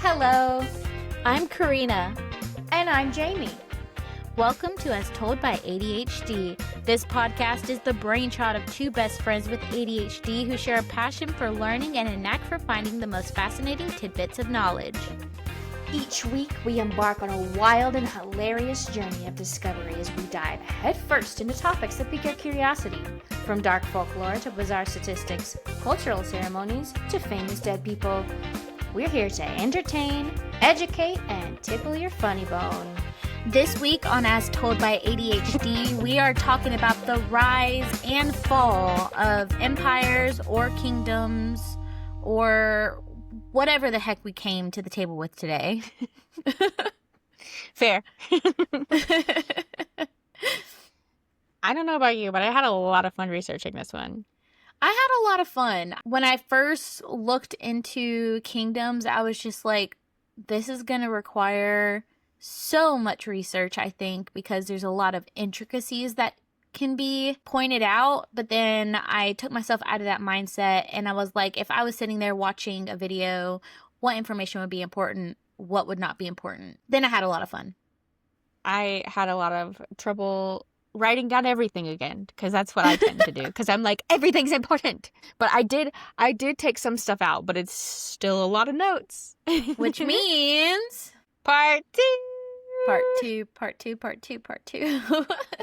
Hello, I'm Karina. and I'm Jamie. Welcome to As Told by ADHD. This podcast is the brainchild of two best friends with ADHD who share a passion for learning and a knack for finding the most fascinating tidbits of knowledge. Each week, we embark on a wild and hilarious journey of discovery as we dive headfirst into topics that pique our curiosity. From dark folklore to bizarre statistics, cultural ceremonies to famous dead people, we're here to entertain, educate, and tickle your funny bone. This week on As Told by ADHD, we are talking about the rise and fall of empires or kingdoms or whatever the heck we came to the table with today. Fair. I don't know about you, but I had a lot of fun researching this one. I had a lot of fun. When I first looked into kingdoms, I was just like, this is going to require so much research, I think, because there's a lot of intricacies that can be pointed out. But then I took myself out of that mindset and I was like, if I was sitting there watching a video, what information would be important? What would not be important? Then I had a lot of fun. I had a lot of trouble writing down everything again because that's what I tend to do because I'm like, everything's important. But I did take some stuff out, but it's still a lot of notes. Which means Part two. part two.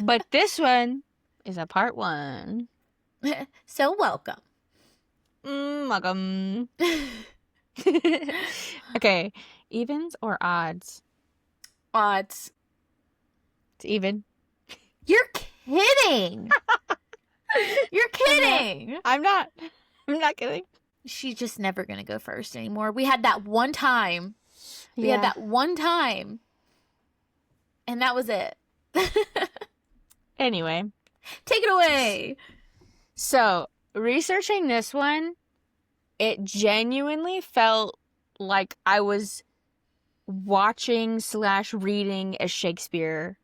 But this one is a part one. So welcome. Welcome. Okay, evens or odds? Odds. It's even. You're kidding. You're kidding. I'm not kidding. She's just never going to go first anymore. We had that one time. And that was it. Anyway. Take it away. So, researching this one, it genuinely felt like I was watching / reading a Shakespeare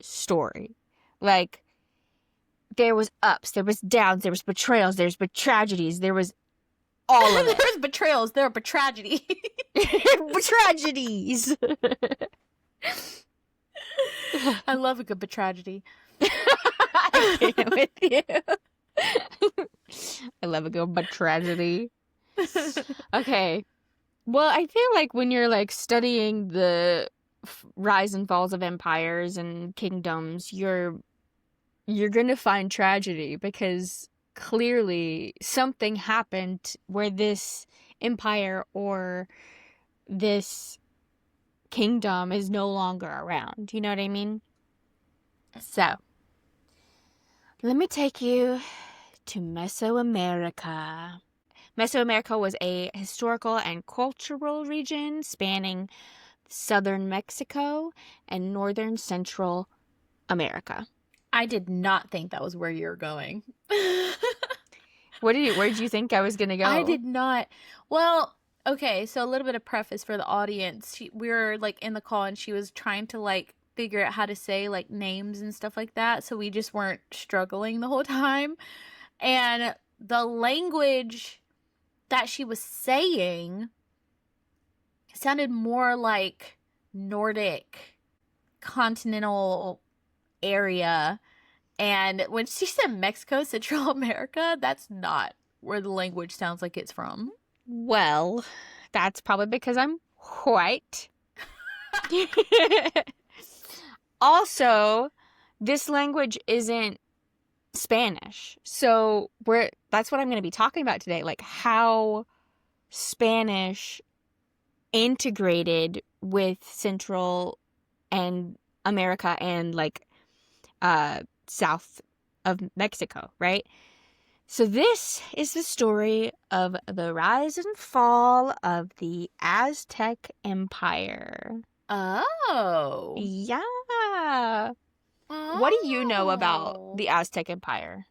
story. Like, there was ups, there was downs, there was betrayals, there's tragedies, there was all of it. There's betrayals, there were tragedy. Tragedies. I love a good tragedy. I can't with you. I love a good tragedy. Okay. Well, I feel like when you're like studying the rise and falls of empires and kingdoms, you're gonna find tragedy because clearly something happened where this empire or this kingdom is no longer around. You know what I mean? So, let me take you to Mesoamerica. Mesoamerica was a historical and cultural region spanning southern Mexico and northern Central America. I did not think that was where you were going. Where did you think I was going to go? I did not. Well, okay, so a little bit of preface for the audience. We were like in the call and she was trying to like figure out how to say like names and stuff like that, so we just weren't struggling the whole time. And the language that she was saying sounded more like Nordic continental area. And when she said Mexico, Central America, that's not where the language sounds like it's from. Well, that's probably because I'm white. Also, this language isn't Spanish. So that's what I'm going to be talking about today, like how Spanish integrated with Central and America and like south of Mexico, right? So this is the story of the rise and fall of the Aztec Empire. Oh. Yeah. What do you know about the Aztec Empire?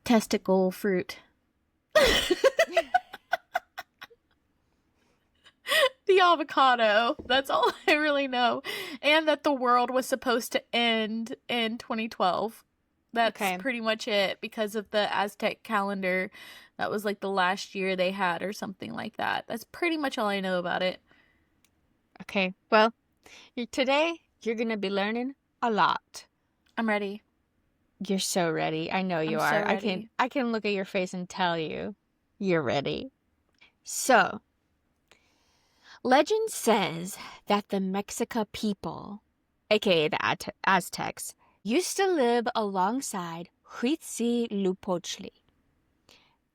Testicle fruit. The avocado. That's all I really know. And that the world was supposed to end in 2012. That's Okay. pretty much it because of the Aztec calendar. That was like the last year they had or something like that. That's pretty much all I know about it. Okay. Well, today you're going to be learning a lot. I'm ready. You're so ready. I know you I'm so are. ready. I can look at your face and tell you you're ready. So, legend says that the Mexica people, aka the Aztecs, used to live alongside Huitzilopochtli,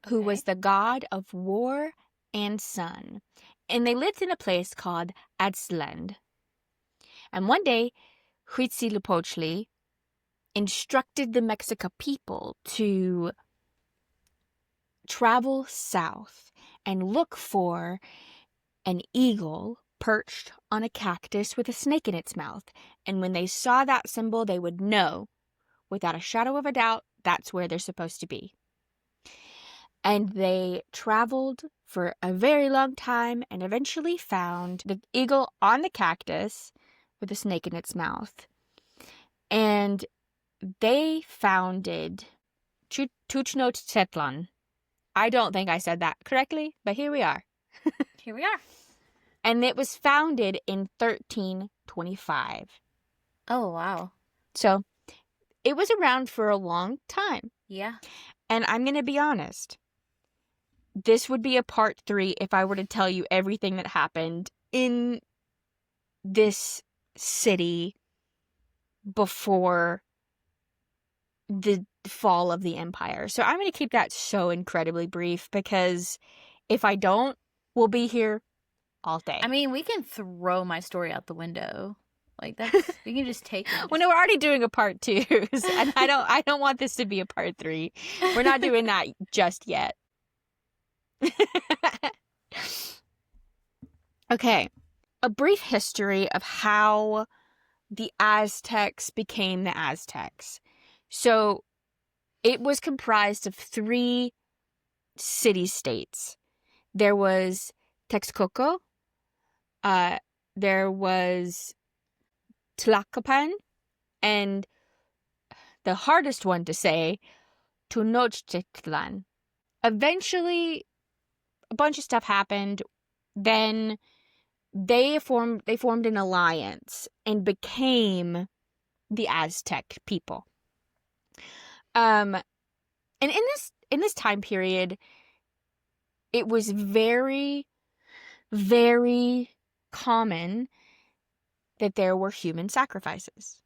who was the god of war and sun. And they lived in a place called Aztland. And one day, Huitzilopochtli instructed the Mexica people to travel south and look for an eagle perched on a cactus with a snake in its mouth. And when they saw that symbol, they would know, without a shadow of a doubt, that's where they're supposed to be. And they traveled for a very long time and eventually found the eagle on the cactus with a snake in its mouth. And they founded Tenochtitlan. I don't think I said that correctly, but here we are. Here we are. And it was founded in 1325. Oh, wow. So it was around for a long time. Yeah. And I'm going to be honest. This would be a part 3 if I were to tell you everything that happened in this city before the fall of the empire. So I'm going to keep that so incredibly brief because if I don't, we'll be here all day. I mean, we can throw my story out the window. Like that's we can just take it. Well, no, we're already doing a part 2, and I don't want this to be a part 3. We're not doing that just yet. Okay, a brief history of how the Aztecs became the Aztecs. So it was comprised of 3 city-states. There was Texcoco, there was Tlacopan, and the hardest one to say, Tenochtitlan. Eventually, a bunch of stuff happened. Then they formed an alliance and became the Aztec people. And in this time period, it was very, very common that there were human sacrifices.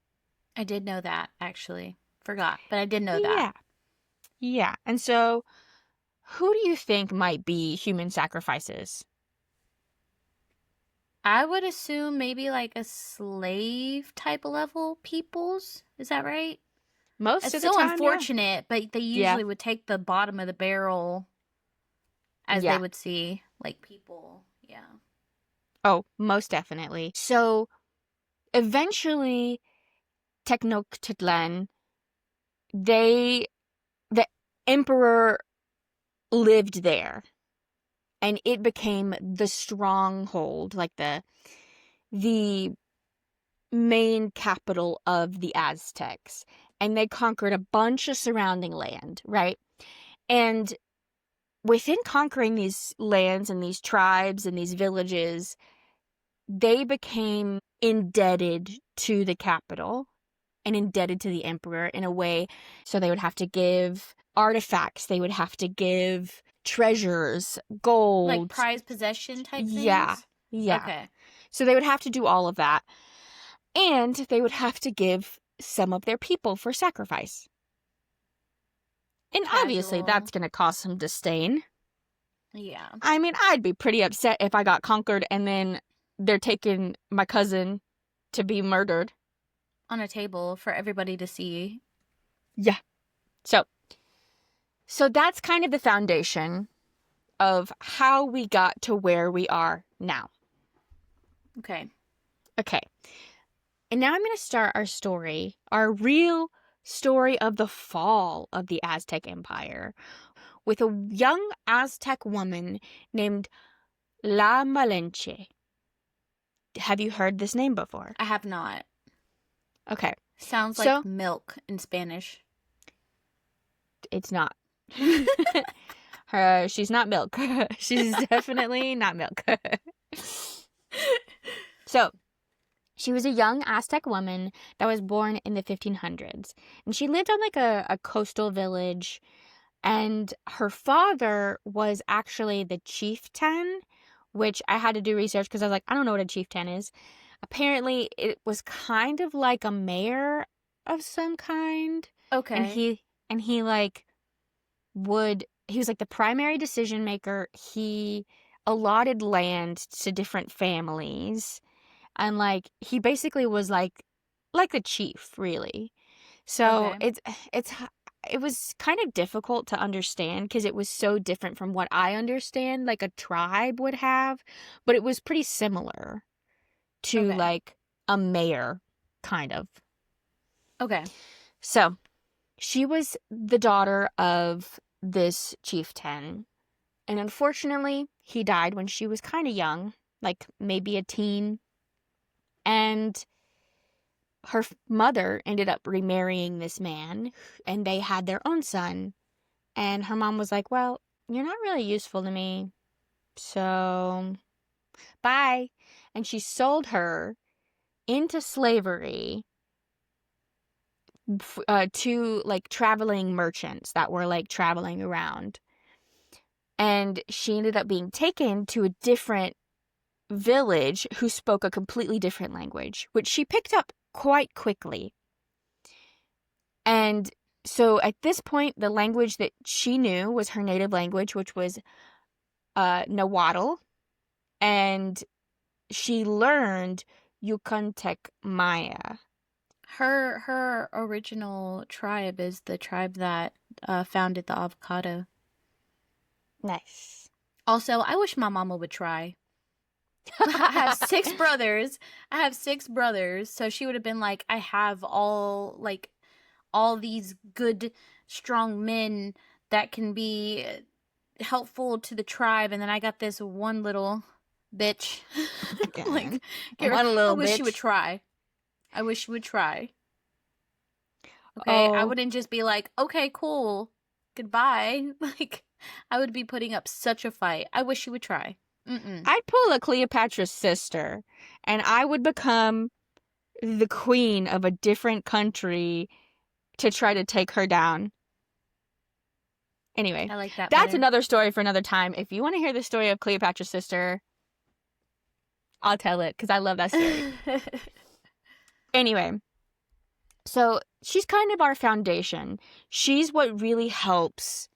I did know that, actually. Forgot, but I did know that. Yeah. And so, who do you think might be human sacrifices? I would assume maybe like a slave type of level peoples. Is that right? Most It's of the still time, unfortunate, but they usually would take the bottom of the barrel as they would see, like, people. Yeah. Oh, most definitely. So, eventually, Tenochtitlan, the emperor lived there. And it became the stronghold, like the main capital of the Aztecs. And they conquered a bunch of surrounding land, right? And within conquering these lands and these tribes and these villages, they became indebted to the capital and indebted to the emperor in a way. So they would have to give artifacts, they would have to give treasures, gold. Like prized possession type things? Yeah. Okay. So they would have to do all of that. And they would have to give some of their people for sacrifice. And obviously that's going to cause some disdain. Yeah. I mean, I'd be pretty upset if I got conquered and then they're taking my cousin to be murdered. On a table for everybody to see. Yeah. So that's kind of the foundation of how we got to where we are now. Okay. And now I'm going to start our story, our real story of the fall of the Aztec Empire, with a young Aztec woman named La Malinche. Have you heard this name before? I have not. Okay. Sounds like milk in Spanish. it's not. She's not milk. She's definitely not milk. So, she was a young Aztec woman that was born in the 1500s. And she lived on like a coastal village. And her father was actually the chieftain, which I had to do research because I was like, I don't know what a chieftain is. Apparently, it was kind of like a mayor of some kind. Okay. And he like he was like the primary decision maker. He allotted land to different families. And like he basically was like the chief, really. So Okay. it was kind of difficult to understand because it was so different from what I understand like a tribe would have, but it was pretty similar to Okay. like a mayor, kind of. Okay. So she was the daughter of this chieftain, and unfortunately, he died when she was kind of young, like maybe a teen. And her mother ended up remarrying this man, and they had their own son. And her mom was like, well, you're not really useful to me, so bye. And she sold her into slavery to like traveling merchants that were like traveling around. And she ended up being taken to a different village who spoke a completely different language, which she picked up quite quickly. And so at this point, the language that she knew was her native language, which was Nahuatl. And she learned Yucantec Maya. Her original tribe is the tribe that founded the avocado. Nice. Also, I wish my mama would try. I have 6 brothers. So she would have been like, I have all these good, strong men that can be helpful to the tribe, and then I got this one little bitch. Okay. I wish she would try. Okay, I wouldn't just be like, okay, cool, goodbye. Like, I would be putting up such a fight. I wish she would try. I'd pull a Cleopatra's sister, and I would become the queen of a different country to try to take her down. Anyway, I like that. That's better. another story for another time. If you want to hear the story of Cleopatra's sister, I'll tell it because I love that story. Anyway, so she's kind of our foundation. She's what really helps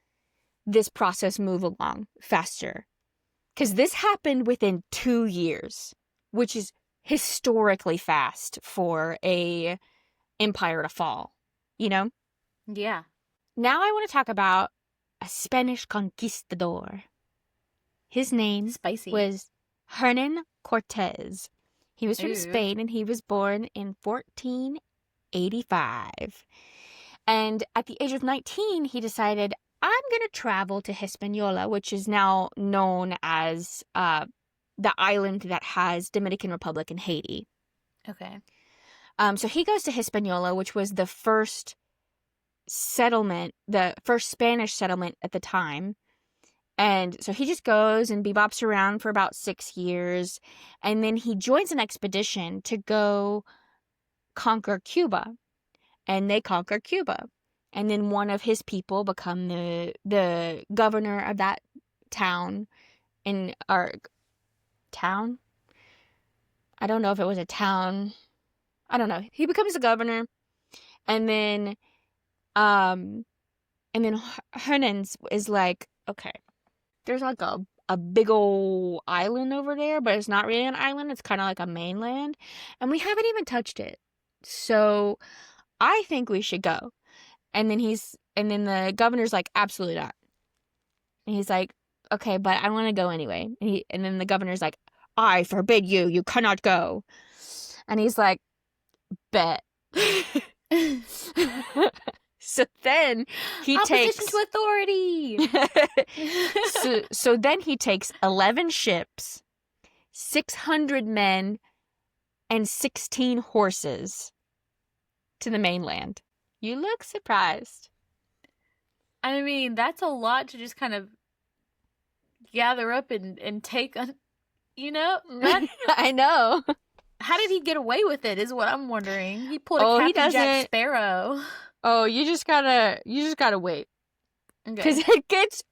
this process move along faster. Because this happened within 2 years, which is historically fast for a empire to fall, you know? Yeah. Now I want to talk about a Spanish conquistador. His name Spicy. was Hernán Cortés. He was from Ooh. Spain, and he was born in 1485. And at the age of 19, he decided, I'm going to travel to Hispaniola, which is now known as the island that has Dominican Republic and Haiti. Okay. So he goes to Hispaniola, which was the first settlement, the first Spanish settlement at the time. And so he just goes and bebops around for about 6 years. And then he joins an expedition to go conquer Cuba. And they conquer Cuba. And then one of his people become the governor of that town. Town? I don't know if it was a town. I don't know. He becomes the governor. And then Hernan's is like, okay, there's like a big old island over there, but it's not really an island. It's kind of like a mainland. And we haven't even touched it. So I think we should go. And then the governor's like, absolutely not. And he's like, okay, but I want to go anyway. And then the governor's like, I forbid you. You cannot go. And he's like, bet. So then he Opposition to authority. so then he takes 11 ships, 600 men, and 16 horses to the mainland. You look surprised. I mean, that's a lot to just kind of gather up and take, that. I know. How did he get away with it is what I'm wondering. He pulled a Oh, he Captain Jack doesn't. Sparrow. Oh, you just gotta wait. Because Okay. it gets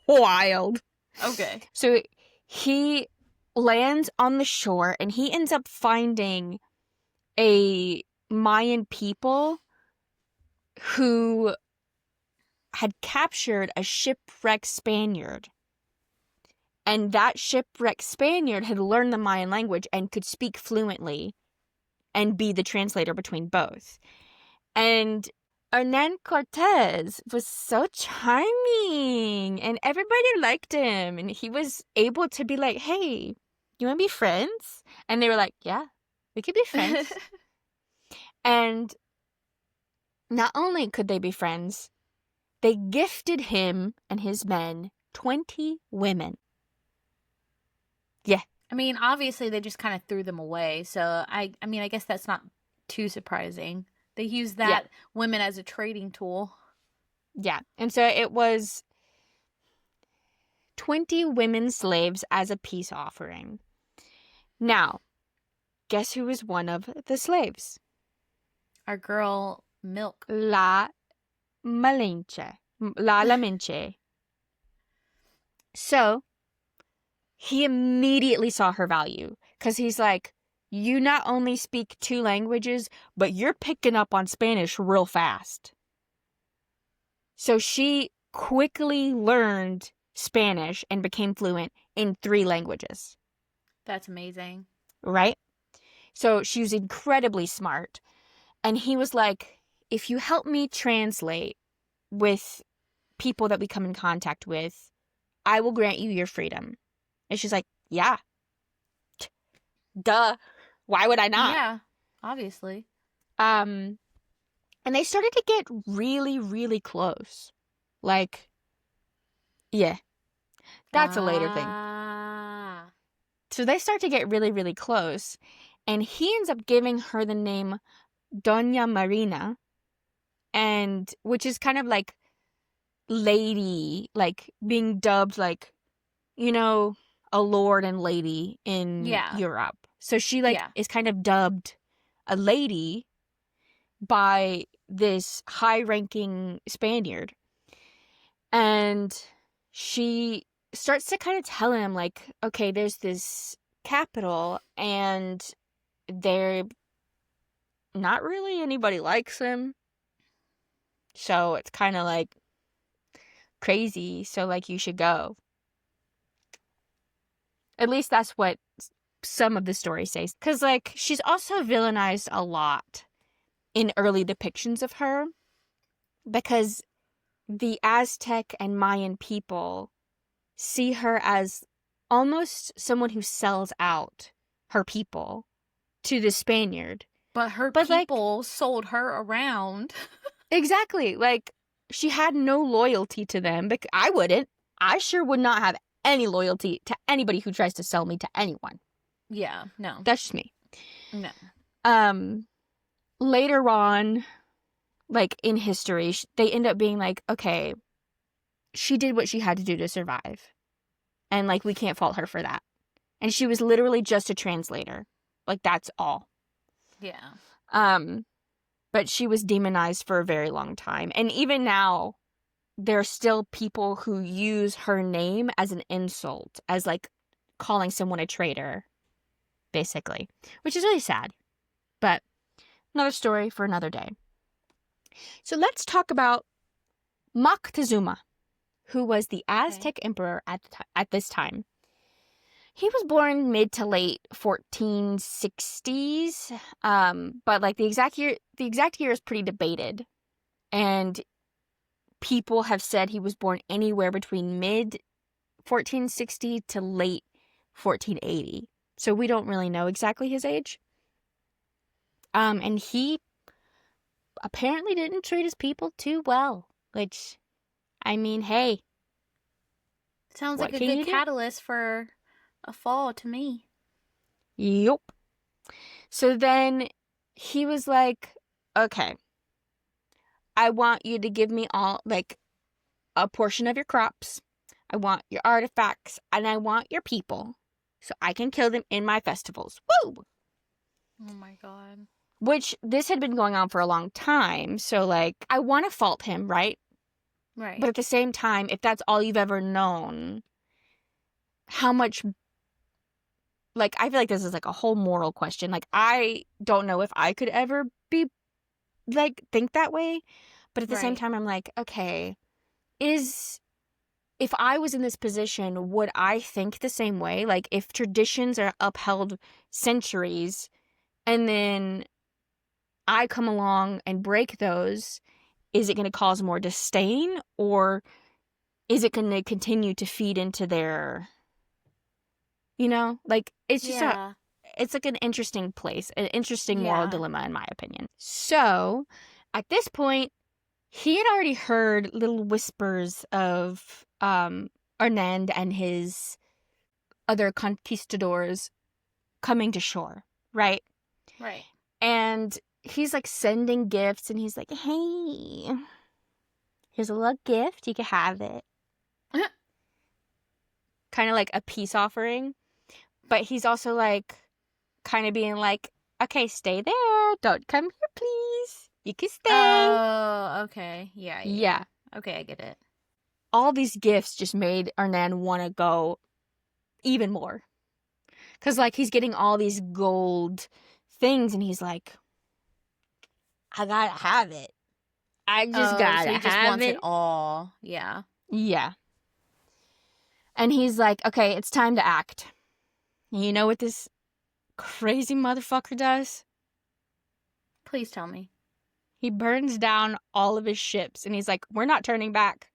wild. Okay. So he lands on the shore and he ends up finding a Mayan people who had captured a shipwrecked Spaniard. And that shipwrecked Spaniard had learned the Mayan language and could speak fluently and be the translator between both. And Hernán Cortés was so charming and everybody liked him. And he was able to be like, hey, you want to be friends? And they were like, yeah, we could be friends. And not only could they be friends, they gifted him and his men 20 women. Yeah. I mean, obviously they just kind of threw them away. So I mean, I guess that's not too surprising. They used that women as a trading tool. Yeah. And so it was 20 women slaves as a peace offering. Now, guess who was one of the slaves? Our girl Milk. La Malinche. La Malinche. So, he immediately saw her value because he's like, you not only speak 2 languages, but you're picking up on Spanish real fast. So she quickly learned Spanish and became fluent in 3 languages. That's amazing. Right? So she was incredibly smart. And he was like, if you help me translate with people that we come in contact with, I will grant you your freedom. And she's like, yeah. Duh. Why would I not? Yeah, obviously. And they started to get really, really close. Like, yeah. That's a later thing. So they start to get really, really close. And he ends up giving her the name Doña Marina. And which is kind of like lady, like being dubbed like, a lord and lady in Europe. So she is kind of dubbed a lady by this high-ranking Spaniard. And she starts to kind of tell him like, okay, there's this capital and there not really anybody likes him. So it's kind of like crazy. So like you should go. At least that's what some of the story says. Because, like, she's also villainized a lot in early depictions of her. Because the Aztec and Mayan people see her as almost someone who sells out her people to the Spaniard. But her people sold her around. Exactly. Like, she had no loyalty to them. I wouldn't. I sure would not have any loyalty to anybody who tries to sell me to anyone. Yeah, no. That's just me. No. Later on, like in history, they end up being like, okay, she did what she had to do to survive. And like, we can't fault her for that. And she was literally just a translator. Like, that's all. Yeah. But she was demonized for a very long time. And even now, there are still people who use her name as an insult, as like calling someone a traitor, basically, which is really sad. But another story for another day. So let's talk about Moctezuma, who was the Aztec Emperor at this time. He was born mid to late 1460s, but like the exact year is pretty debated, and people have said he was born anywhere between mid 1460 to late 1480. So we don't really know exactly his age. And he apparently didn't treat his people too well, which, I mean, hey. Sounds like a good catalyst for a fall to me. Yup. So then he was like, okay, I want you to give me all, like, a portion of your crops. I want your artifacts. And I want your people. So I can kill them in my festivals. Woo! Oh my god. Which, this had been going on for a long time. So, like, I want to fault him, right? Right. But at the same time, if that's all you've ever known, how much... Like, I feel like this is, like, a whole moral question. Like, I don't know if I could ever be, like, think that way. But at the same Right. time, I'm like, okay, if I was in this position, would I think the same way? Like, if traditions are upheld centuries, and then I come along and break those, is it going to cause more disdain? Or is it going to continue to feed into their... You know, like, it's just it's like an interesting place, an interesting moral dilemma, in my opinion. So, at this point, he had already heard little whispers of Hernán and his other conquistadors coming to shore, right? Right. And he's, like, sending gifts, and he's like, hey, here's a little gift, you can have it. Kind of like a peace offering. But he's also, like, kind of being like, okay, stay there. Don't come here, please. You can stay. Oh, okay. Yeah. Yeah. Okay, I get it. All these gifts just made Hernán want to go even more. Because, like, he's getting all these gold things, and he's like, I gotta have it. I just gotta so he just have wants it. it all. Yeah. Yeah. And he's like, okay, it's time to act. You know what this crazy motherfucker does? Please tell me. He burns down all of his ships, and he's like, we're not turning back.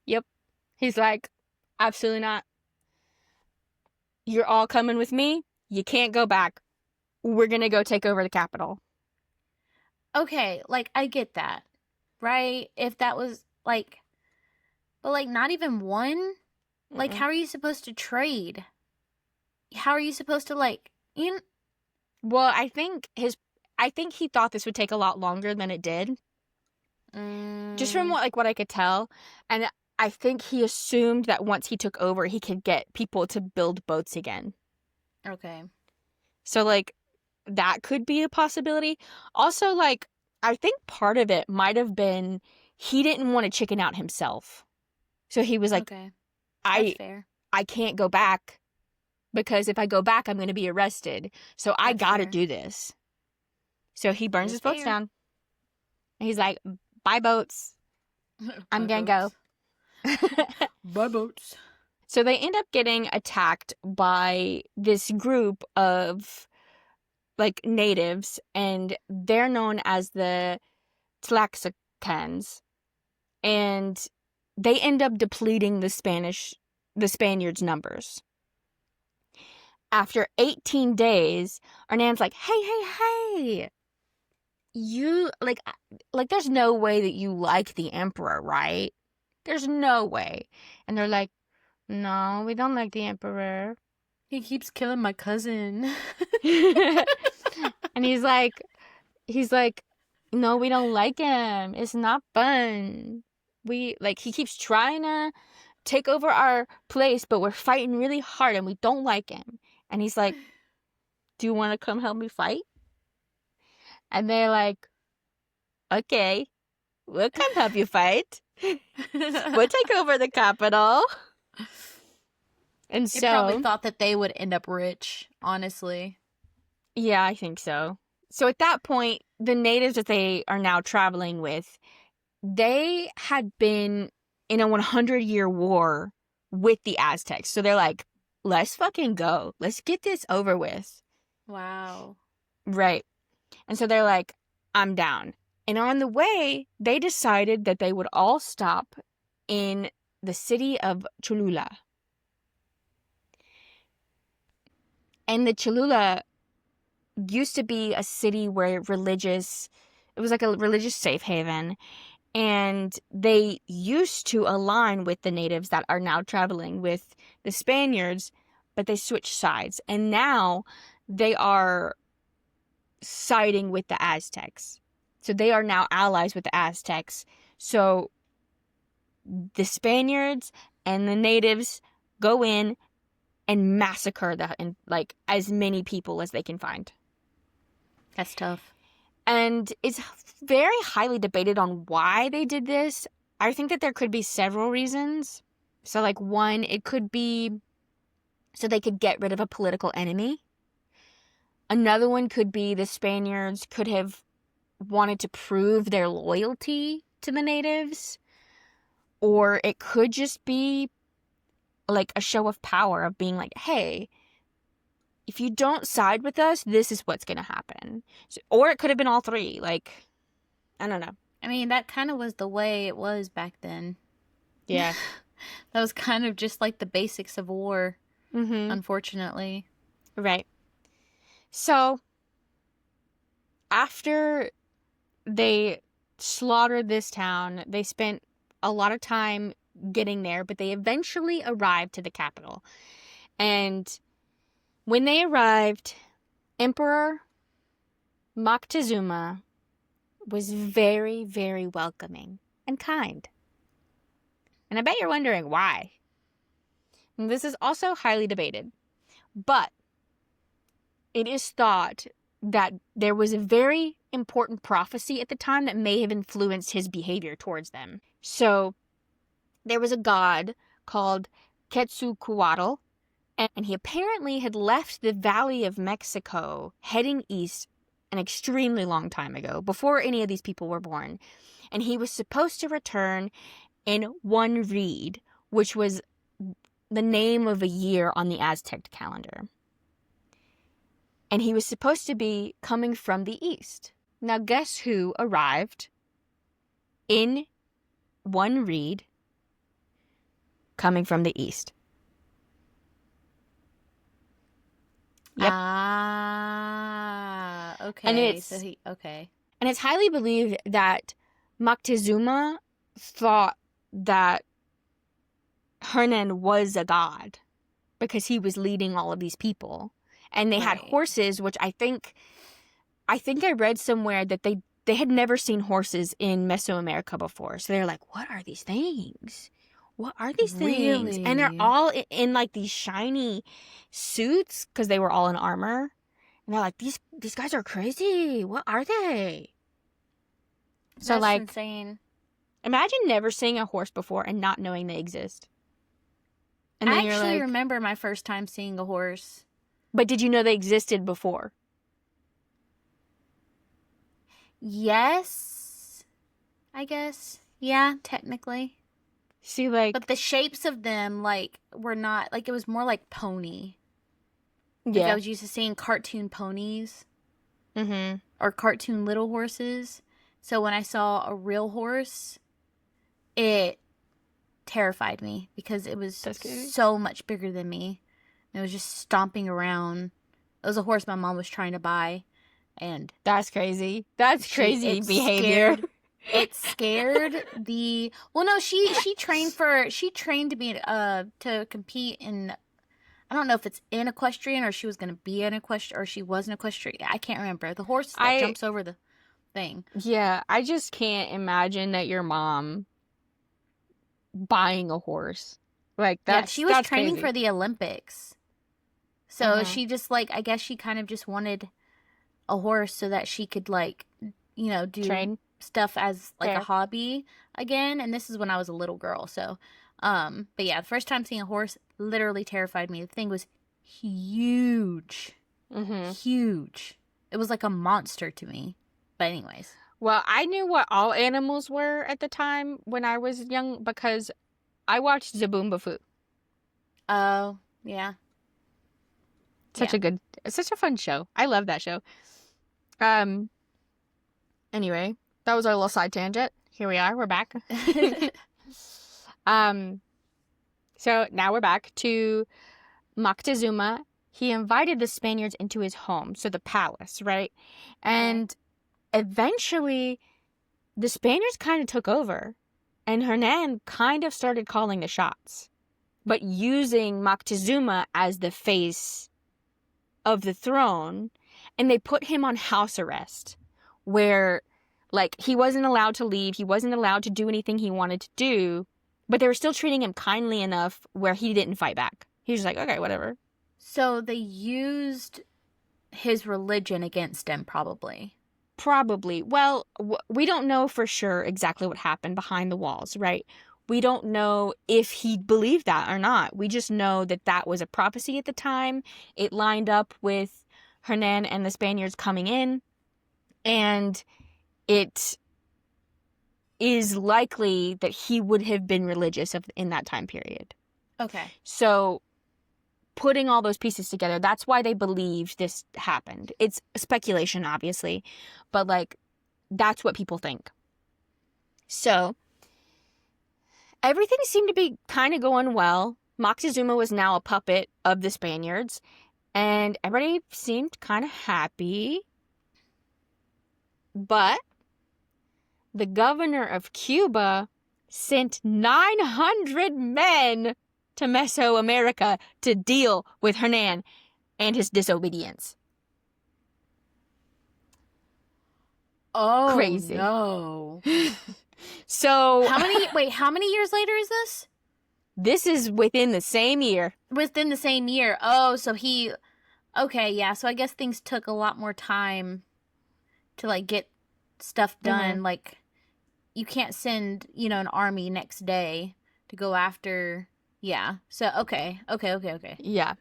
Yep. He's like, absolutely not. You're all coming with me. You can't go back. We're gonna go take over the capital. Okay, like, I get that. Right? If that was, like... But, like, not even one? Like, how are you supposed to trade? How are you supposed to, like... Well, I think he thought this would take a lot longer than it did. Just from what I could tell. And I think he assumed that once he took over, he could get people to build boats again. Okay. So, like, that could be a possibility. Also, like, I think part of it might have been he didn't want to chicken out himself. So he was like, okay. That's fair. I can't go back because if I go back, I'm going to be arrested. So I got to do this. So he burns his boats down. And he's like, bye, boats. I'm going to go. Bye, boats. So they end up getting attacked by this group of, like, natives, and they're known as the Tlaxcalans. And they end up depleting the Spaniards' numbers. After 18 days, Hernán's like, hey, you, like, there's no way that you like the emperor, right? There's no way. And they're like, no, we don't like the emperor. He keeps killing my cousin. And he's like, no, we don't like him. It's not fun. He keeps trying to take over our place, but we're fighting really hard and we don't like him. And he's like, do you want to come help me fight? And they're like, okay, we'll come help you fight. We'll take over the capital. And They so probably thought that they would end up rich, honestly. Yeah, I think so. So at that point, the natives that they are now traveling with, they had been in a 100-year war with the Aztecs. So they're like, let's fucking go. Let's get this over with. Wow. Right. And so they're like, I'm down. And on the way, they decided that they would all stop in the city of Cholula. And the Cholula used to be a city where it was like a religious safe haven. And they used to align with the natives that are now traveling with the Spaniards, but they switched sides. And now they are siding with the Aztecs. So they are now allies with the Aztecs. So the Spaniards and the natives go in and massacre as many people as they can find. That's tough. And it's very highly debated on why they did this. I think that there could be several reasons. So, like, one, it could be so they could get rid of a political enemy. Another one could be the Spaniards could have wanted to prove their loyalty to the natives. Or it could just be, like, a show of power of being like, hey, if you don't side with us, this is what's going to happen. Or it could have been all three. Like, I don't know. I mean, that kind of was the way it was back then. Yeah. That was kind of just like the basics of war, unfortunately. Right. So, after they slaughtered this town, they spent a lot of time getting there, but they eventually arrived to the capital. And when they arrived, Emperor Moctezuma was very, very welcoming and kind. And I bet you're wondering why. And this is also highly debated. But it is thought that there was a very important prophecy at the time that may have influenced his behavior towards them. So there was a god called Quetzalcoatl, and he apparently had left the Valley of Mexico heading east an extremely long time ago, before any of these people were born. And he was supposed to return in one reed, which was the name of a year on the Aztec calendar. And he was supposed to be coming from the east. Now guess who arrived in one reed coming from the east? Yep. Ah, okay. And it's okay. And it's highly believed that Moctezuma thought that Hernán was a god because he was leading all of these people. And they had horses, which I think I read somewhere that they had never seen horses in Mesoamerica before. So they're like, what are these things? What are these things? And they're all in like these shiny suits because they were all in armor. And they're like, these guys are crazy. What are they? So That's like insane. Imagine never seeing a horse before and not knowing they exist. And then I you're actually like, remember my first time seeing a horse. but did you know they existed before? Yes, I guess. Yeah, technically. See, like, But the shapes of them, like, were not, like, it was more like pony. Like, yeah. I was used to seeing cartoon ponies Mm-hmm. or cartoon little horses. So when I saw a real horse, it terrified me because it was so much bigger than me. It was just stomping around. It was a horse my mom was trying to buy, and That's crazy. That's crazy behavior. It scared the. Well, no, she trained to be to compete in. I don't know if it's in equestrian or she was going to be an equestrian or she was an equestrian. I can't remember. The horse that jumps over the thing. Yeah, I just can't imagine that your mom buying a horse. Like, that's she was that's training crazy. for the Olympics. So she just, like, I guess she kind of just wanted a horse so that she could, like, you know, do Train. stuff as, like, Fair. a hobby again. And this is when I was a little girl. So, but yeah, the first time seeing a horse literally terrified me. The thing was huge. Mm-hmm. Huge. It was like a monster to me. But anyways. Well, I knew what all animals were at the time when I was young because I watched Zaboombafoo. Oh, yeah. Such a fun show. I love that show. Anyway, that was our little side tangent. Here we are. We're back. So now we're back to Moctezuma. He invited the Spaniards into his home, so the palace, right? And eventually, the Spaniards kind of took over, and Hernán kind of started calling the shots, but using Moctezuma as the face of the throne, and they put him on house arrest, where Like, he wasn't allowed to leave. He wasn't allowed to do anything he wanted to do. But they were still treating him kindly enough where he didn't fight back. He was just like, okay, whatever. So they used his religion against him, probably. Probably. Well, we don't know for sure exactly what happened behind the walls, right? We don't know if he believed that or not. We just know that that was a prophecy at the time. It lined up with Hernán and the Spaniards coming in. And it is likely that he would have been religious in that time period. Okay. So putting all those pieces together, that's why they believe this happened. It's speculation, obviously, but like, that's what people think. So everything seemed to be kind of going well. Moctezuma was now a puppet of the Spaniards, and everybody seemed kind of happy. But the governor of Cuba sent 900 men to Mesoamerica to deal with Hernán and his disobedience. Oh, crazy. No. So How many years later is this? this is within the same year. Within the same year. Oh, so okay, yeah. So I guess things took a lot more time to like get stuff done. Like, you can't send, an army next day to go after. Yeah. So okay. Yeah.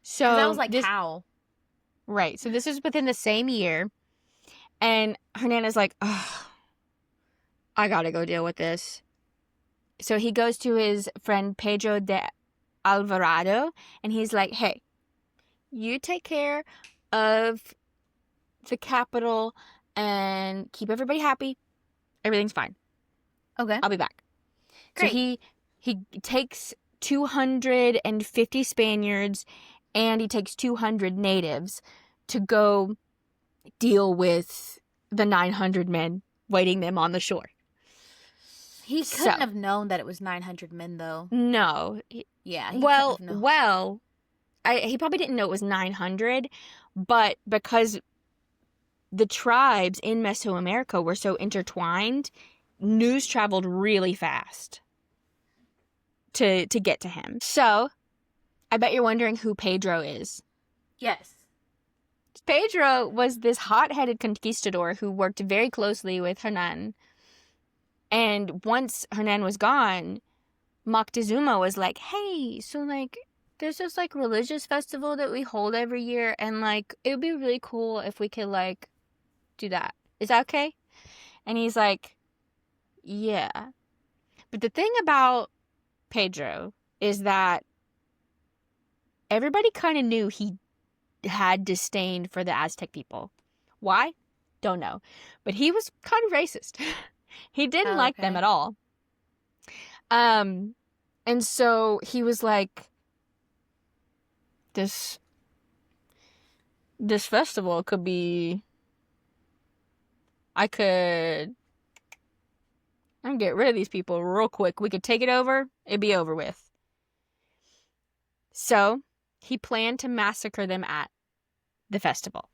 So 'Cause I was like, how? Right. So this is within the same year. And Hernán is like, oh, I gotta go deal with this. So he goes to his friend Pedro de Alvarado, and he's like, hey, you take care of the capital and keep everybody happy. Everything's fine. Okay. I'll be back. Great. So he takes 250 Spaniards and he takes 200 natives to go deal with the 900 men waiting them on the shore. He couldn't have known that it was 900 men, though. No. Yeah. He probably didn't know it was 900, but because the tribes in Mesoamerica were so intertwined, news traveled really fast to get to him. So, I bet you're wondering who Pedro is. Yes. Pedro was this hot-headed conquistador who worked very closely with Hernán. And once Hernán was gone, Moctezuma was like, hey, so like, there's this like religious festival that we hold every year, and like, it would be really cool if we could like do that. Is that okay? And he's like, yeah. But the thing about Pedro is that everybody kind of knew he had disdain for the Aztec people. Why? Don't know. But he was kind of racist. He didn't like them at all. And so he was like, this festival could be, I can get rid of these people real quick. We could take it over. It'd be over with. So he planned to massacre them at the festival.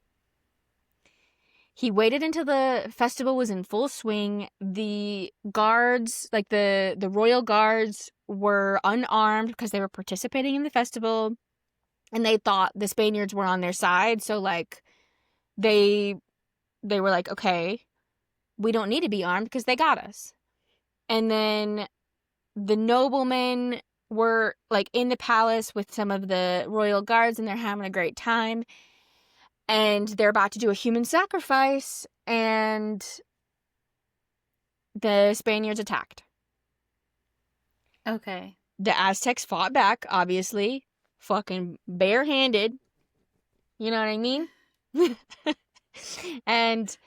He waited until the festival was in full swing. The guards, like the royal guards, were unarmed because they were participating in the festival. And they thought the Spaniards were on their side. So, like, they were like, okay, we don't need to be armed because they got us. And then the noblemen were, like, in the palace with some of the royal guards, and they're having a great time. And they're about to do a human sacrifice, and the Spaniards attacked. Okay. The Aztecs fought back, obviously. Fucking barehanded. You know what I mean? And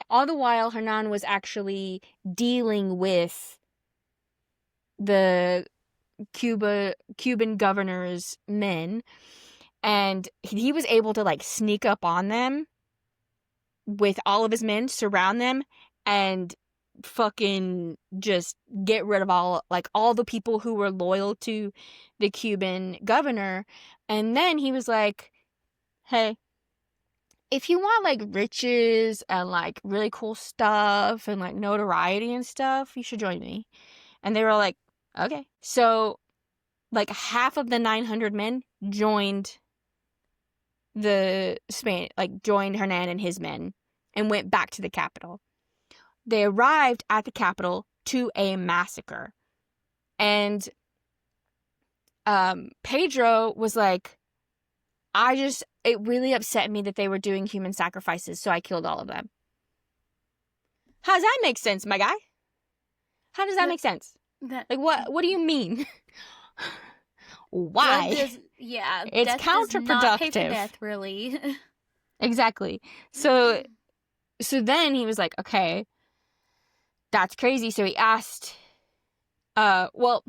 all the while, Hernán was actually dealing with the Cuban governor's men. And he was able to, like, sneak up on them with all of his men, surround them, and fucking just get rid of all the people who were loyal to the Cuban governor. And then he was like, hey, if you want, like, riches and, like, really cool stuff and, like, notoriety and stuff, you should join me. And they were like, okay. So, like, half of the 900 men joined joined Hernan and his men and went back to the capital. They arrived at the capital to a massacre. And Pedro was like, it really upset me that they were doing human sacrifices, so I killed all of them. How does that make sense, my guy? How does that make sense? Like, what do you mean? Why? death It's does not pay for counterproductive. death, really. Exactly. So then he was like, okay, that's crazy. So he asked, well,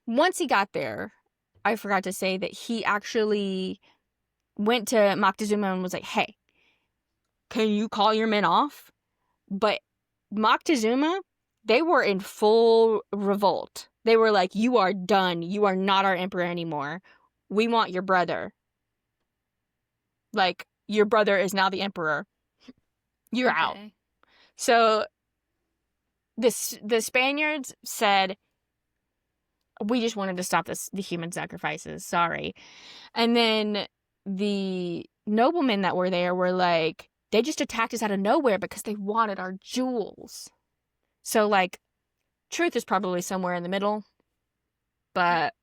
once he got there, I forgot to say that he actually went to Moctezuma and was like, hey, can you call your men off? But Moctezuma, they were in full revolt. They were like, you are done. You are not our emperor anymore. We want your brother. Like, your brother is now the emperor. You're out. So the Spaniards said, we just wanted to stop the human sacrifices. Sorry. And then the noblemen that were there were like, they just attacked us out of nowhere because they wanted our jewels. So, like, truth is probably somewhere in the middle. But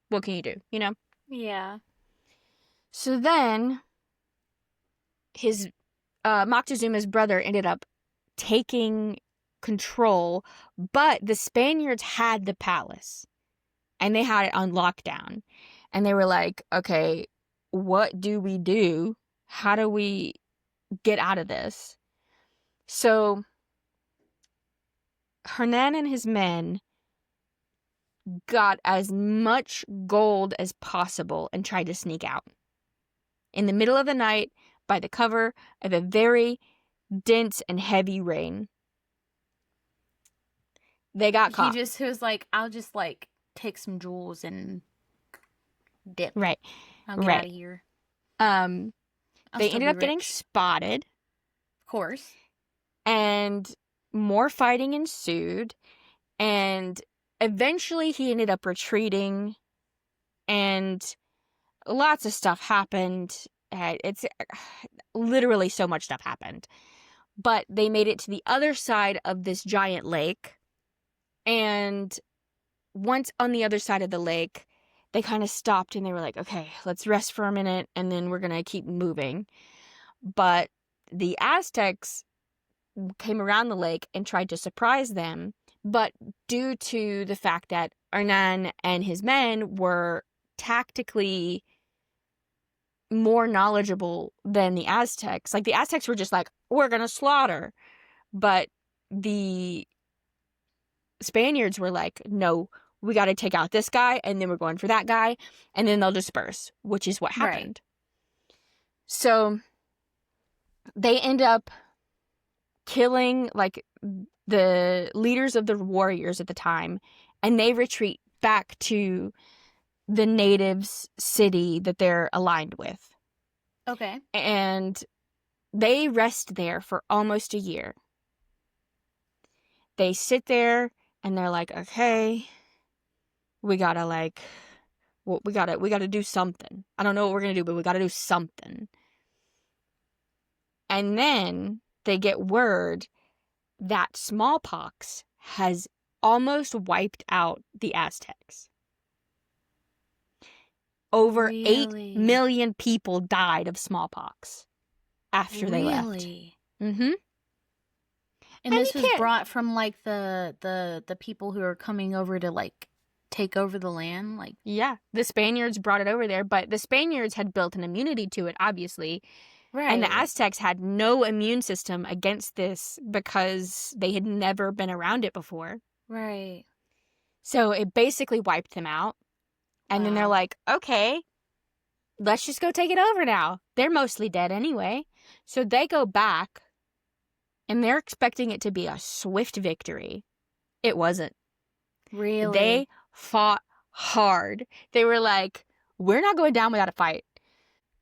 what can you do, you know? Yeah. So then his Moctezuma's brother ended up taking control, but the Spaniards had the palace and they had it on lockdown. And they were like, okay, what do we do? How do we get out of this? So Hernan and his men got as much gold as possible and tried to sneak out. In the middle of the night, by the cover of a very dense and heavy rain. They got caught. He was like, I'll just, like, take some jewels and dip. Right. I'll get out of here. They ended up getting spotted. Of course. And more fighting ensued. And eventually he ended up retreating. And lots of stuff happened. It's literally so much stuff happened. But they made it to the other side of this giant lake. And once on the other side of the lake, they kind of stopped and they were like, okay, let's rest for a minute and then we're going to keep moving. But the Aztecs came around the lake and tried to surprise them. But due to the fact that Hernan and his men were tactically more knowledgeable than the Aztecs, like the Aztecs were just like, we're going to slaughter. But the Spaniards were like, no, we got to take out this guy and then we're going for that guy and then they'll disperse, which is what happened. Right. So they end up killing like the leaders of the warriors at the time and they retreat back to the natives' city that they're aligned with. Okay. And they rest there for almost a year. They sit there and they're like, okay, we gotta do something. I don't know what we're gonna do, but we gotta do something. And then they get word that smallpox has almost wiped out the Aztecs. Over 8 million people died of smallpox after they left. Mm-hmm. And this was brought from like the people who are coming over to like take over the land, like yeah, the Spaniards brought it over there, but the Spaniards had built an immunity to it, obviously. Right. And the Aztecs had no immune system against this because they had never been around it before. Right. So it basically wiped them out. And then they're like, okay, let's just go take it over now. They're mostly dead anyway. So they go back and they're expecting it to be a swift victory. It wasn't. Really? They fought hard. They were like, we're not going down without a fight.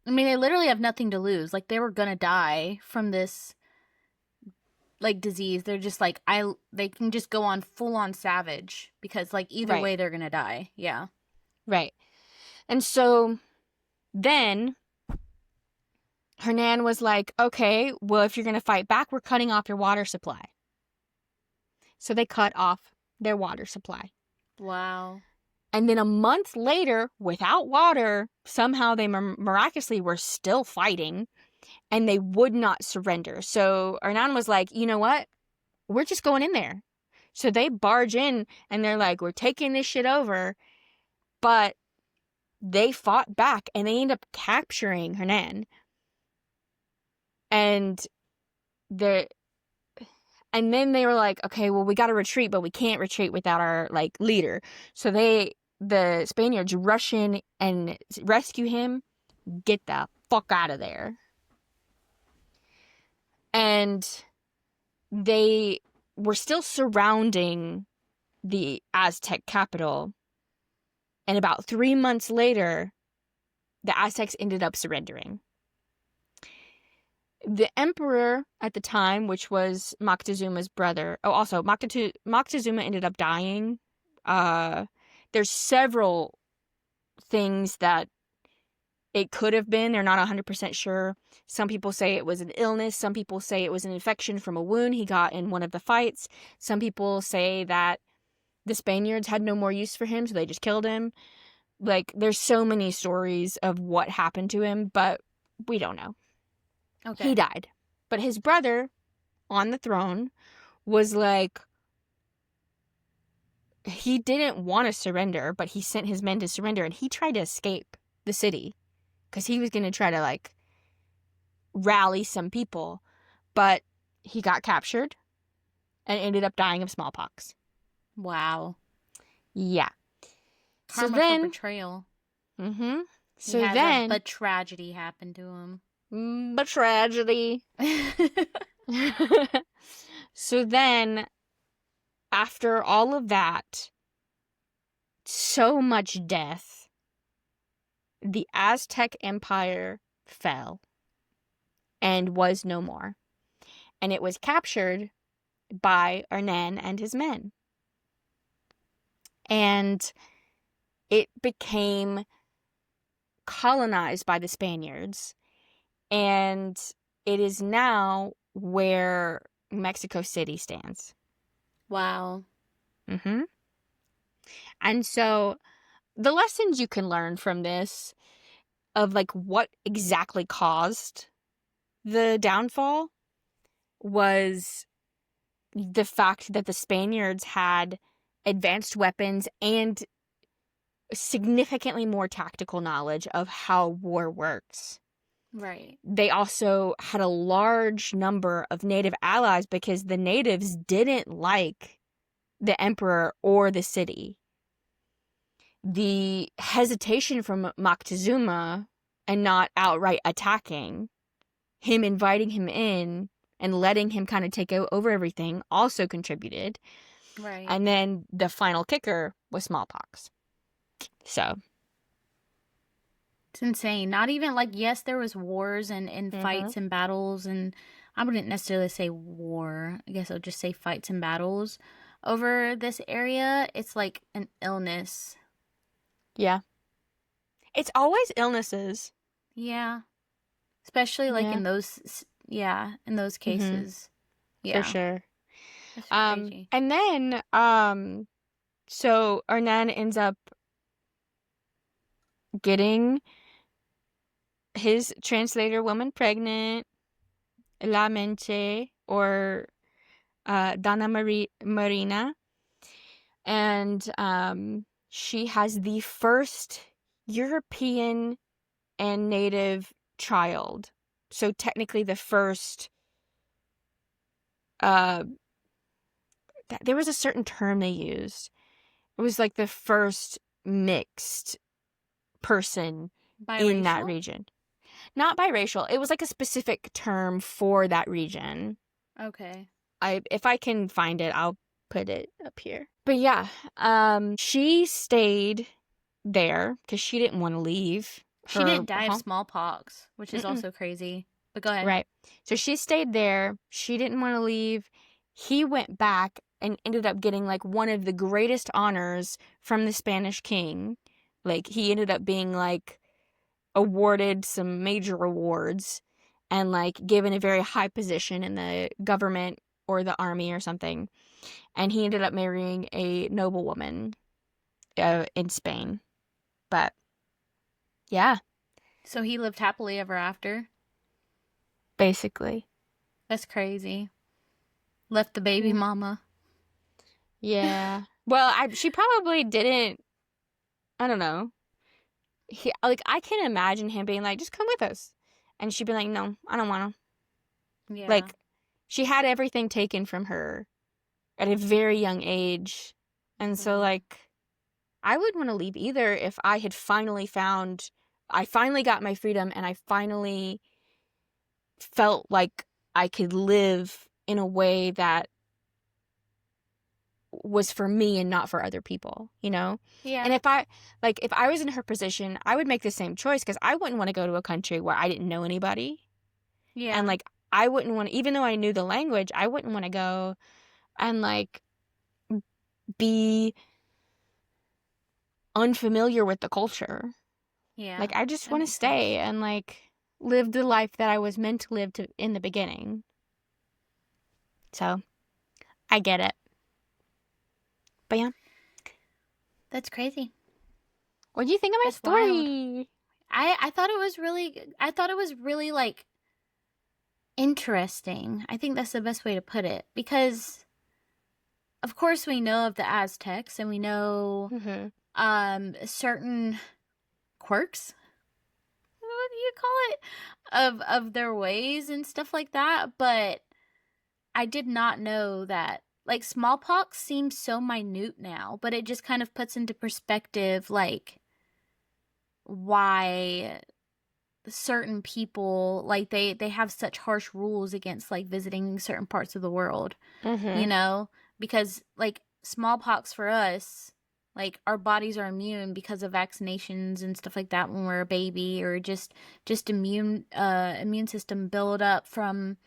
I mean, they literally have nothing to lose. Like, they were gonna die from this, like, disease. They're just like, they can just go on full on savage because, like, either Right. way they're gonna die. Yeah. Right. And so then Hernán was like, okay, well, if you're going to fight back, we're cutting off your water supply. So they cut off their water supply. Wow. And then a month later, without water, somehow they miraculously were still fighting, and they would not surrender. So Hernán was like, you know what? We're just going in there. So they barge in, and they're like, we're taking this shit over. But they fought back, and they ended up capturing Hernán. And then they were like, okay, well, we got to retreat, but we can't retreat without our, like, leader. So the Spaniards rush in and rescue him, get the fuck out of there. And they were still surrounding the Aztec capital. And about 3 months later, the Aztecs ended up surrendering. The emperor at the time, which was Moctezuma's brother. Oh, also, Moctezuma ended up dying. There's several things that it could have been. They're not 100% sure. Some people say it was an illness. Some people say it was an infection from a wound he got in one of the fights. Some people say that the Spaniards had no more use for him, so they just killed him. Like, there's so many stories of what happened to him, but we don't know. Okay. He died. But his brother on the throne was like, he didn't want to surrender, but he sent his men to surrender, and he tried to escape the city because he was going to try to, like, rally some people. But he got captured and ended up dying of smallpox. Wow. Yeah. Karma so then, for betrayal. Mm-hmm. So he has then, a tragedy happened to him. Btragedy. So then, after all of that, so much death, the Aztec Empire fell and was no more. And it was captured by Hernán and his men. And it became colonized by the Spaniards. And it is now where Mexico City stands. Wow. Mm-hmm. And so the lessons you can learn from this of, like, what exactly caused the downfall was the fact that the Spaniards had advanced weapons and significantly more tactical knowledge of how war works. Right. They also had a large number of native allies because the natives didn't like the emperor or the city. The hesitation from Moctezuma and not outright attacking, him inviting him in and letting him kind of take over everything also contributed. Right. And then the final kicker was smallpox. So it's insane. Not even, like, yes, there was wars and fights and battles, and I wouldn't necessarily say war. I guess I would just say fights and battles over this area. It's like an illness. Yeah. It's always illnesses. Yeah. Especially, like, in those cases. Yeah. For sure. That's crazy. And then, so Hernán ends up getting his translator woman pregnant, La Mente, or Donna Marina, and she has the first European and native child. So technically the first, there was a certain term they used. It was like the first mixed person in that region. Not biracial. It was like a specific term for that region. Okay. If I can find it, I'll put it up here. But yeah, she stayed there because she didn't want to leave. She didn't die of home. smallpox, which is Mm-mm. also crazy. But go ahead. Right. So she stayed there. She didn't want to leave. He went back and ended up getting like one of the greatest honors from the Spanish king. Like he ended up being like awarded some major awards and like given a very high position in the government or the army or something. And he ended up marrying a noblewoman in Spain. But yeah, So he lived happily ever after. basically. That's crazy. Left the baby Yeah. mama. Yeah. Well, she probably didn't. I don't know. I can imagine him being like, just come with us. And she'd be like, no, I don't want to. Yeah. Like, she had everything taken from her at a very young age. And so, like, I wouldn't want to leave either if I had finally I finally got my freedom and I finally felt like I could live in a way that was for me and not for other people, you know? Yeah. And if I was in her position, I would make the same choice because I wouldn't want to go to a country where I didn't know anybody. Yeah. And like, I wouldn't want to, even though I knew the language, I wouldn't want to go and like be unfamiliar with the culture. Yeah. Like, I just that want to makes stay sense. and like live the life that I was meant to live in the beginning. So, I get it. But yeah. That's crazy. What do you think of my That's story? I thought it was really like interesting. I think that's the best way to put it, because of course we know of the Aztecs and we know certain quirks, what do you call it, of their ways and stuff like that, but I did not know that, like, smallpox seems so minute now, but it just kind of puts into perspective like why certain people, like, they have such harsh rules against like visiting certain parts of the world, you know, because like smallpox for us, like, our bodies are immune because of vaccinations and stuff like that when we're a baby, or just immune system build up from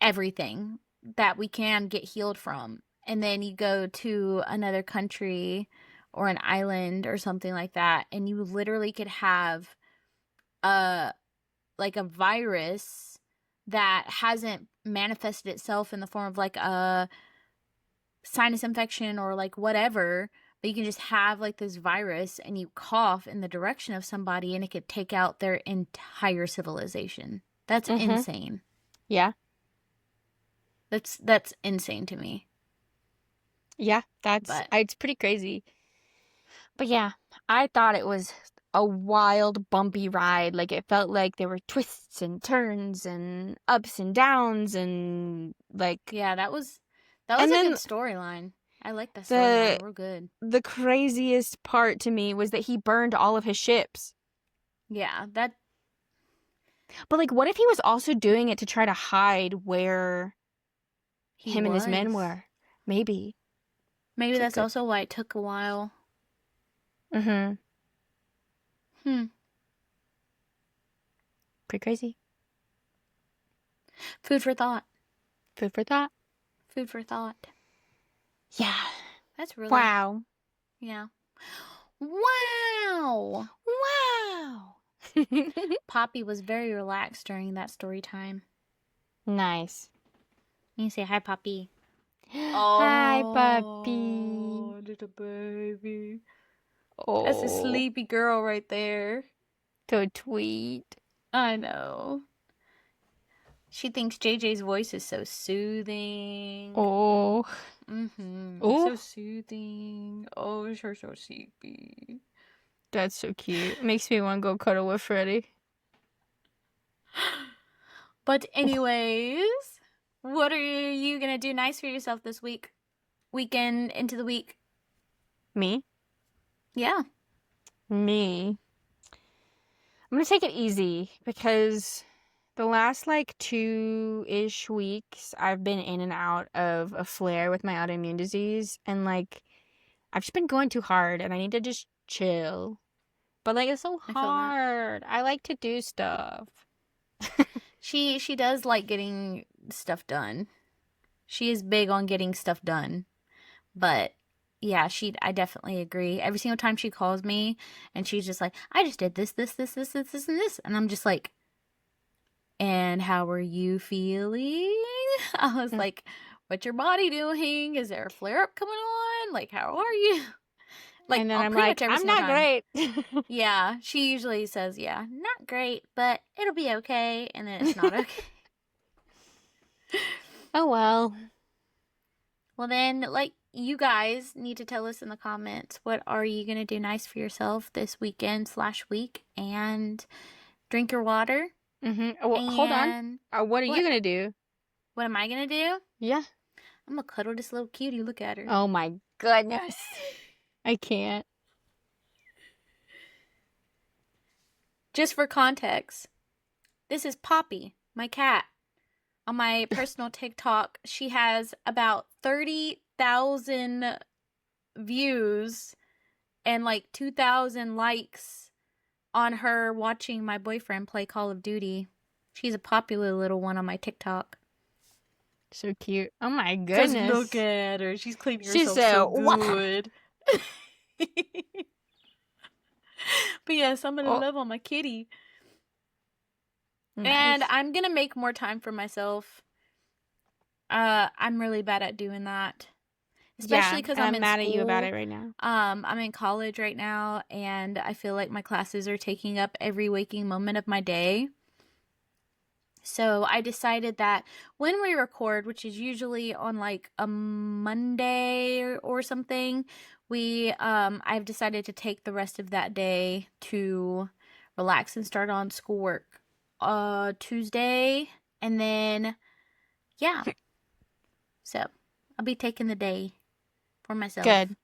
everything that we can get healed from. And then you go to another country or an island or something like that, and you literally could have a virus that hasn't manifested itself in the form of like a sinus infection or like whatever, but you can just have like this virus and you cough in the direction of somebody and it could take out their entire civilization. That's insane. Yeah. That's insane to me. Yeah, it's pretty crazy. But yeah, I thought it was a wild, bumpy ride. Like, it felt like there were twists and turns and ups and downs and like... Yeah, that was a good storyline. I like that storyline. Real good. The craziest part to me was that he burned all of his ships. Yeah, But like, what if he was also doing it to try to hide where him and his men were? Maybe that's also why it took a while. Pretty crazy. Food for thought. Food for thought. Food for thought. Yeah. That's really... Wow. Yeah. Wow. Wow. Poppy was very relaxed during that story time. Nice. You can say hi, Poppy. Hi, puppy. Little baby. Oh. That's a sleepy girl right there. So sweet. I know. She thinks JJ's voice is so soothing. Oh. Oh. So soothing. Oh, it's her so sleepy. That's so cute. Makes me want to go cuddle with Freddy. But anyways, what are you going to do nice for yourself this week? Weekend into the week? Me? Yeah. Me. I'm going to take it easy because the last like 2-ish weeks I've been in and out of a flare with my autoimmune disease, and like I've just been going too hard and I need to just chill. But like it's so I feel that. hard. I like to do stuff. She does like getting stuff done. She is big on getting stuff done. But yeah, I definitely agree. Every single time she calls me and she's just like, I just did this, and this. And I'm just like, and how are you feeling? I was like, what's your body doing? Is there a flare up coming on? Like, how are you? Like, and then I'm pretty like, much every I'm single not time. great. Yeah, she usually says, yeah, not great, but it'll be okay. And then it's not okay. Oh well. Well, then, like, you guys need to tell us in the comments, what are you going to do nice for yourself this weekend/week? And drink your water. Mm-hmm. Well, hold on. What are you going to do? What am I going to do? Yeah. I'm going to cuddle this little cutie. Look at her. Oh my goodness. I can't. Just for context, this is Poppy, my cat. On my personal TikTok, she has about 30,000 views and like 2,000 likes on her watching my boyfriend play Call of Duty. She's a popular little one on my TikTok. So cute. Oh my goodness. Just look at her. She's cleaning She herself said, so "What?" good. But yes, I'm gonna love on my kitty. Nice. And I'm gonna make more time for myself. I'm really bad at doing that. Especially because I'm in mad at you about school. it right now. I'm in college right now, and I feel like my classes are taking up every waking moment of my day. So I decided that when we record, which is usually on like a Monday or something, I've decided to take the rest of that day to relax and start on schoolwork Tuesday, and then yeah. So I'll be taking the day for myself. Good.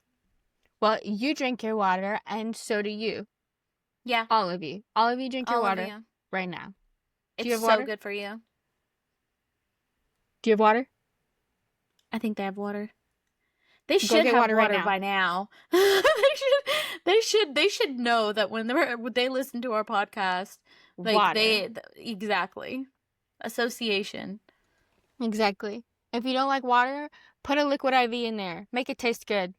Well, you drink your water, and so do you. Yeah. All of you. All of you drink your All of water you. right now. It's you have so water? good for you. Do you have water? I think they have water. They should get have water right now. by now. They should know that when they listen to our podcast, like Water. exactly. Association. Exactly. If you don't like water, put a liquid IV in there. Make it taste good.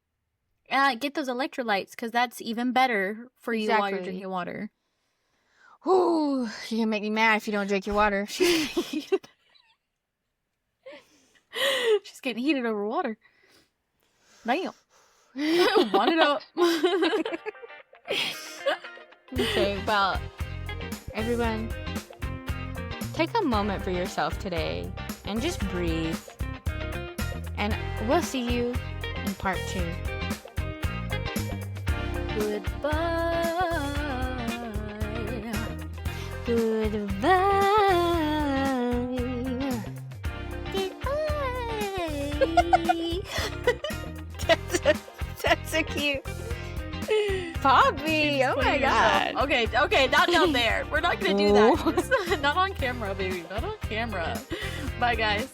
Get those electrolytes, because that's even better for you while you're Exactly. drinking water. Ooh, you're gonna make me mad if you don't drink your water. She's getting heated over water. Damn. Want it up. Okay, well, everyone, take a moment for yourself today and just breathe. And we'll see you in part 2. Goodbye. Goodbye. Goodbye. That's so cute. Poppy, oh my god. Okay, not down there. We're not gonna do that. Not on camera, baby. Not on camera. Bye, guys.